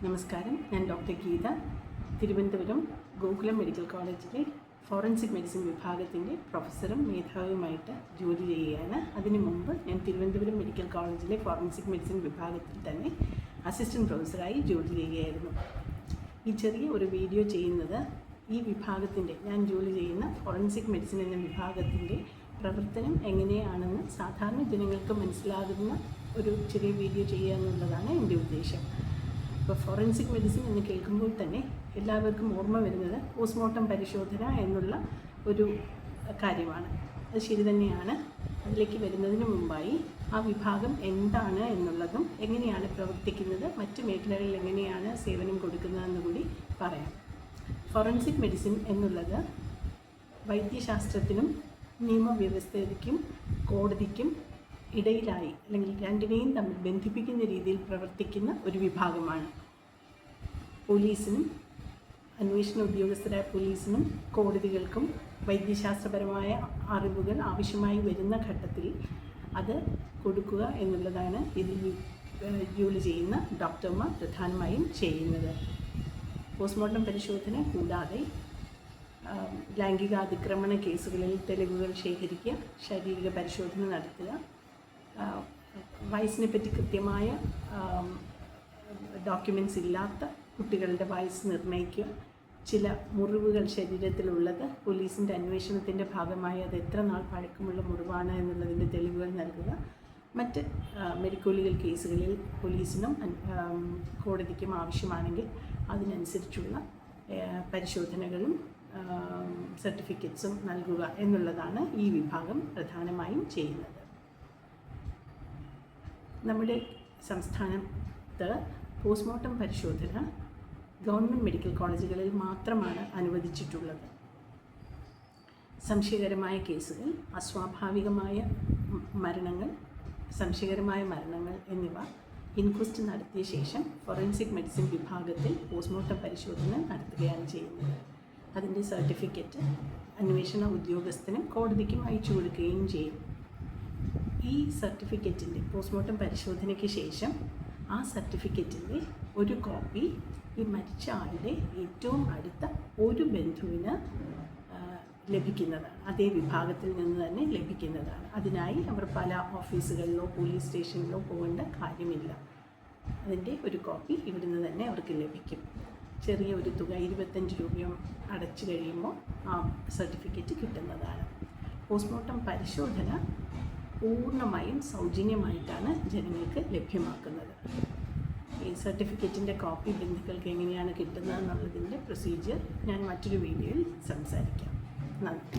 നമസ്കാരം. ഞാൻ doctor Geetha, Thiruvananthapuram Gokulam medical കോളേജിലെ ഫോറൻസിക് മെഡിസിൻ വിഭാഗത്തിൻ്റെ പ്രൊഫസറും മേധാവിയുമായിട്ട് ജോലി ചെയ്യുകയാണ്. അതിനു മുമ്പ് ഞാൻ തിരുവനന്തപുരം മെഡിക്കൽ കോളേജിലെ ഫോറൻസിക് മെഡിസിൻ വിഭാഗത്തിൽ തന്നെ അസിസ്റ്റൻറ്റ് പ്രൊഫസറായി ജോലി ചെയ്യുകയായിരുന്നു. ഈ ചെറിയ ഒരു വീഡിയോ ചെയ്യുന്നത് ഈ വിഭാഗത്തിൻ്റെ, ഞാൻ ജോലി ചെയ്യുന്ന ഫോറൻസിക് മെഡിസിൻ എന്ന വിഭാഗത്തിൻ്റെ പ്രവർത്തനം എങ്ങനെയാണെന്ന് സാധാരണ ജനങ്ങൾക്ക് മനസ്സിലാകുന്ന ഒരു ചെറിയ വീഡിയോ ചെയ്യുക എന്നുള്ളതാണ് എൻ്റെ ഉദ്ദേശം. ഇപ്പോൾ ഫോറൻസിക് മെഡിസിൻ എന്ന് കേൾക്കുമ്പോൾ തന്നെ എല്ലാവർക്കും ഓർമ്മ വരുന്നത് പോസ്റ്റ്മോർട്ടം പരിശോധന എന്നുള്ള ഒരു കാര്യമാണ്. അത് ശരി തന്നെയാണ്. അതിലേക്ക് വരുന്നതിന് മുമ്പായി ആ വിഭാഗം എന്താണ് എന്നുള്ളതും എങ്ങനെയാണ് പ്രവർത്തിക്കുന്നത്, മറ്റ് മേഖലകളിൽ എങ്ങനെയാണ് സേവനം കൊടുക്കുന്നതെന്ന് കൂടി പറയാം. ഫോറൻസിക് മെഡിസിൻ എന്നുള്ളത് വൈദ്യശാസ്ത്രത്തിനും നിയമവ്യവസ്ഥയ്ക്കും കോടതിക്കും ഇടയിലായി, അല്ലെങ്കിൽ രണ്ടിനെയും തമ്മിൽ ബന്ധിപ്പിക്കുന്ന രീതിയിൽ പ്രവർത്തിക്കുന്ന ഒരു വിഭാഗമാണ്. പോലീസിനും, അന്വേഷണ ഉദ്യോഗസ്ഥരായ പോലീസിനും കോടതികൾക്കും വൈദ്യശാസ്ത്രപരമായ അറിവുകൾ ആവശ്യമായി വരുന്ന ഘട്ടത്തിൽ അത് കൊടുക്കുക എന്നുള്ളതാണ് ഇതിൽ ജോലി ചെയ്യുന്ന ഡോക്ടർമാർ പ്രധാനമായും ചെയ്യുന്നത്. പോസ്റ്റ്മോർട്ടം പരിശോധന കൂടാതെ ലൈംഗിക അതിക്രമണ കേസുകളിൽ തെളിവുകൾ ശേഖരിക്കുക, ശാരീരിക പരിശോധന നടത്തുക, വയസ്സിനെ പറ്റി കൃത്യമായ ഡോക്യുമെൻറ്റ്സ് ഇല്ലാത്ത കുട്ടികളുടെ വയസ്സ് നിർണ്ണയിക്കുക, ചില മുറിവുകൾ ശരീരത്തിലുള്ളത് പോലീസിൻ്റെ അന്വേഷണത്തിൻ്റെ ഭാഗമായി അത് എത്ര നാൾ പഴക്കമുള്ള മുറിവാണ് എന്നുള്ളതിൻ്റെ തെളിവുകൾ നൽകുക, മറ്റ് മെഡിക്കൽ ലീഗൽ കേസുകളിൽ പോലീസിനും കോടതിക്കും ആവശ്യമാണെങ്കിൽ അതിനനുസരിച്ചുള്ള പരിശോധനകളും സർട്ടിഫിക്കറ്റ്സും നൽകുക എന്നുള്ളതാണ് ഈ വിഭാഗം പ്രധാനമായും ചെയ്യുന്നത്. നമ്മുടെ സംസ്ഥാനത്ത് പോസ്റ്റ്മോർട്ടം പരിശോധന ഗവൺമെൻറ് മെഡിക്കൽ കോളേജുകളിൽ മാത്രമാണ് അനുവദിച്ചിട്ടുള്ളത്. സംശയകരമായ കേസുകൾ, അസ്വാഭാവികമായ മരണങ്ങൾ, സംശയകരമായ മരണങ്ങൾ എന്നിവ ഇൻക്വസ്റ്റ് നടത്തിയ ശേഷം ഫോറൻസിക് മെഡിസിൻ വിഭാഗത്തിൽ പോസ്റ്റ്മോർട്ടം പരിശോധന നടത്തുകയാണ് ചെയ്യുന്നത്. അതിൻ്റെ സർട്ടിഫിക്കറ്റ് അന്വേഷണ ഉദ്യോഗസ്ഥനും കോടതിക്കും അയച്ചു കൊടുക്കുകയും ചെയ്യും. ഈ സർട്ടിഫിക്കറ്റിൻ്റെ പോസ്റ്റ്മോർട്ടം പരിശോധനയ്ക്ക് ശേഷം ആ സർട്ടിഫിക്കറ്റിൻ്റെ ഒരു കോപ്പി ഈ മരിച്ച ആളുടെ ഏറ്റവും അടുത്ത ഒരു ബന്ധുവിന് ലഭിക്കുന്നതാണ്. അതേ വിഭാഗത്തിൽ നിന്ന് തന്നെ ലഭിക്കുന്നതാണ്. അതിനായി അവർ പല ഓഫീസുകളിലോ പോലീസ് സ്റ്റേഷനിലോ പോകേണ്ട കാര്യമില്ല. അതിൻ്റെ ഒരു കോപ്പി ഇവിടുന്ന് തന്നെ അവർക്ക് ലഭിക്കും. ചെറിയ ഒരു തുക 25 രൂപയും അടച്ചു കഴിയുമ്പോൾ ആ സർട്ടിഫിക്കറ്റ് കിട്ടുന്നതാണ്. പോസ്റ്റ്മോർട്ടം പരിശോധന പൂർണ്ണമായും സൗജന്യമായിട്ടാണ് ജനങ്ങൾക്ക് ലഭ്യമാക്കുന്നത്. ഈ സർട്ടിഫിക്കറ്റിൻ്റെ കോപ്പി ബന്ധുക്കൾക്ക് എങ്ങനെയാണ് കിട്ടുന്നത് എന്നുള്ളതിൻ്റെ പ്രൊസീജിയർ ഞാൻ മറ്റൊരു വീഡിയോയിൽ സംസാരിക്കാം. നന്ദി.